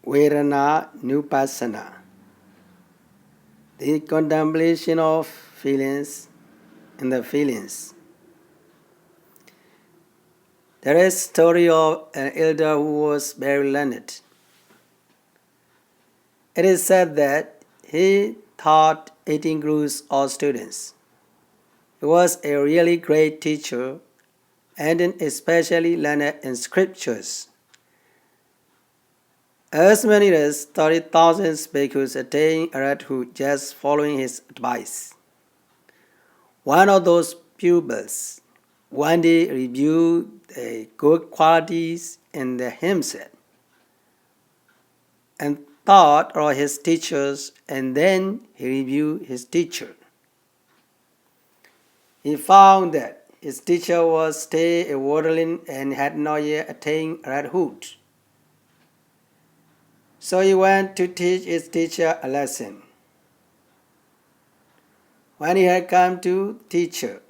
Vedana Nupassana, the contemplation of feelings and the feelings. There is a story of an elder who was very learned. It is said that he taught 18 gurus or students. He was a really great teacher and especially learned in scriptures. As many as 30,000 bhikkhus attained arahathood just following his advice. One of those pupils one day reviewed the good qualities in himself and thought of his teachers, and then he reviewed his teacher. He found that his teacher was still a worldling and had not yet attained arahathood. So he went to teach his teacher a lesson. When he had come to teacher,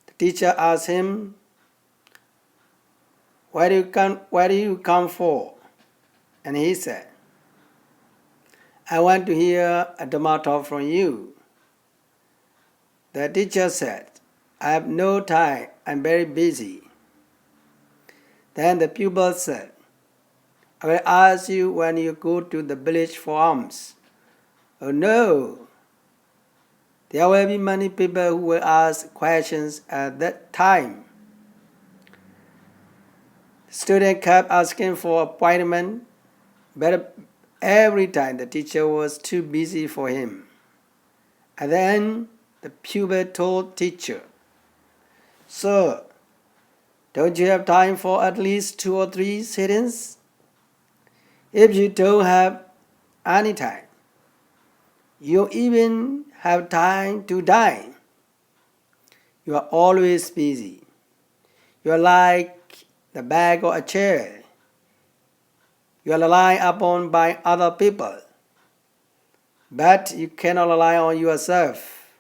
the teacher asked him, Where do you come for? And he said, I want to hear a Dhamma talk from you. The teacher said, I have no time, I'm very busy. Then the pupil said, I will ask you when you go to the village for alms. Oh no! There will be many people who will ask questions at that time. The student kept asking for appointment, but every time the teacher was too busy for him. And then the pupil told teacher, Sir, don't you have time for at least 2 or 3 sittings? If you don't have any time, you even have time to dine. You are always busy. You are like the back of a chair. You are relied upon by other people, but you cannot rely on yourself.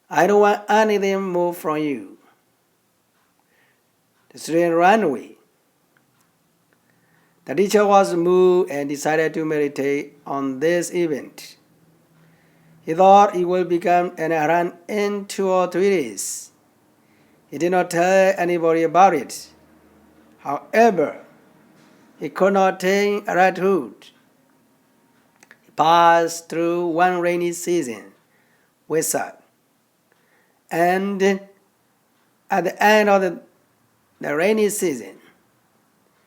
I don't want anything more from you. The student ran away. The teacher was moved and decided to meditate on this event. He thought he would become an arahant in 2 or 3 days. He did not tell anybody about it. However, he could not attain arahathood. He passed through one rainy season with sad. And at the end of the rainy season,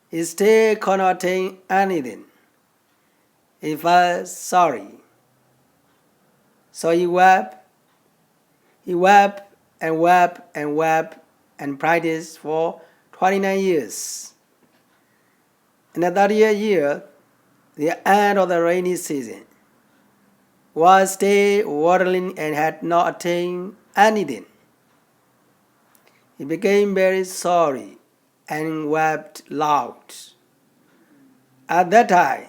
he still could not attain anything. He felt sorry. So he wept and wept and wept and practiced for 29 years. In the 30th year, the end of the rainy season, was still worldling and had not attained anything. He became very sorry and wept loud. At that time,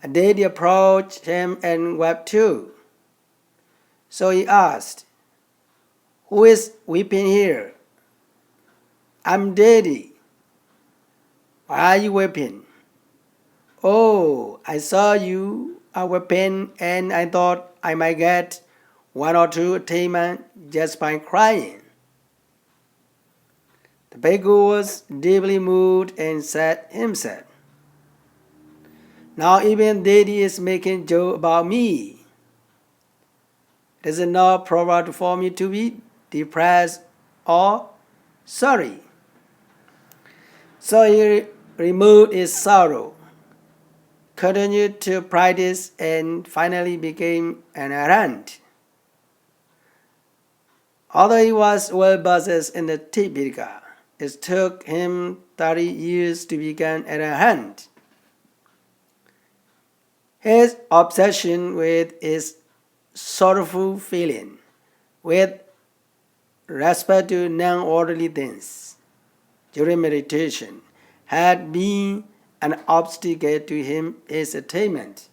a deity approached him and wept too. So he asked, Who is weeping here? I'm deity. Why are you weeping? Oh, I saw you are weeping and I thought I might get 1 or 2 attainment just by crying. The bhikkhu was deeply moved and said himself, Now even deity is making joke about me. It is not proper for me to be depressed or sorry. So he removed his sorrow, continued to practice, and finally became an arahant. Although he was well versed in the Tipitaka, it took him 30 years to become an arahant. His obsession with his sorrowful feeling with respect to non-orderly things during meditation had been an obstacle to his attainment.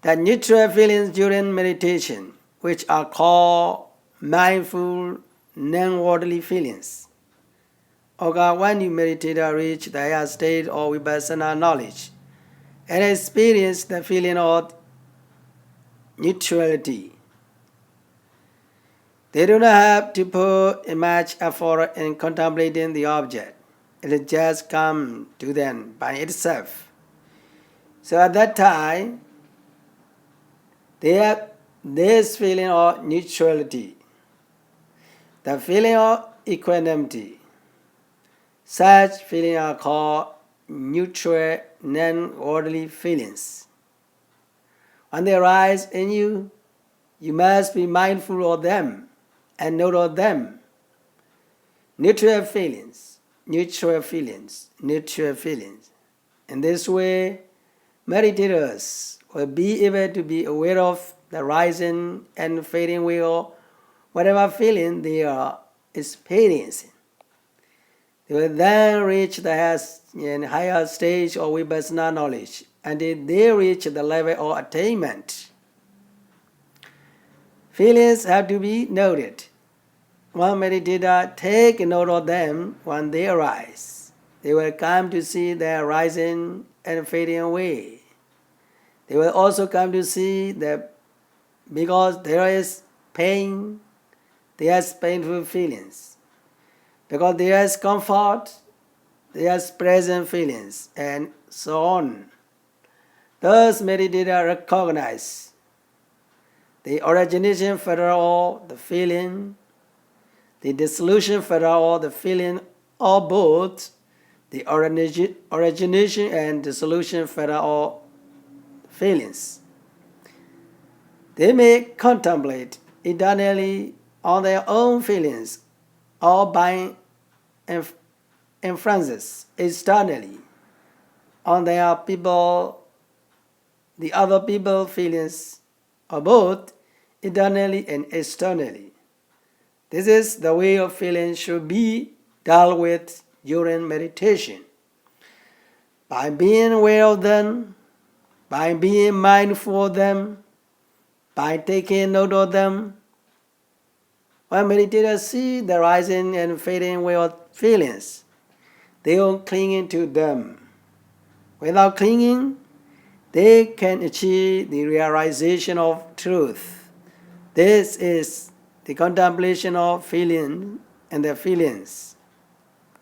The neutral feelings during meditation, which are called mindful non-orderly feelings, or when you meditator reach the higher state of vipassana knowledge and experience the feeling of neutrality, they do not have to put much effort in contemplating the object. It will just come to them by itself. So at that time, they have this feeling of neutrality, the feeling of equanimity. Such feelings are called neutral, non-worldly feelings. When they arise in you, you must be mindful of them and note of them. Neutral feelings, neutral feelings, neutral feelings. In this way, meditators will be able to be aware of the rising and fading away of whatever feeling they are experiencing. They will then reach the higher stage of vipassana knowledge until they reach the level of attainment. Feelings have to be noted. One meditator take note of them when they arise. They will come to see their rising and fading away. They will also come to see that because there is pain, there is painful feelings. Because there is comfort, there is pleasant feelings, and so on. Thus, meditators recognize the origination factor of the feeling, the dissolution factor of the feeling, or both the origination and dissolution factor of feelings. They may contemplate eternally on their own feelings or by inferences externally on their people, the other people feelings, or both internally and externally. This is the way of feeling should be dealt with during meditation. By being aware of them, by being mindful of them, by taking note of them, when meditators see the rising and fading away of feelings, they don't cling to them. Without clinging, they can achieve the realization of truth. This is the contemplation of feeling and their feelings.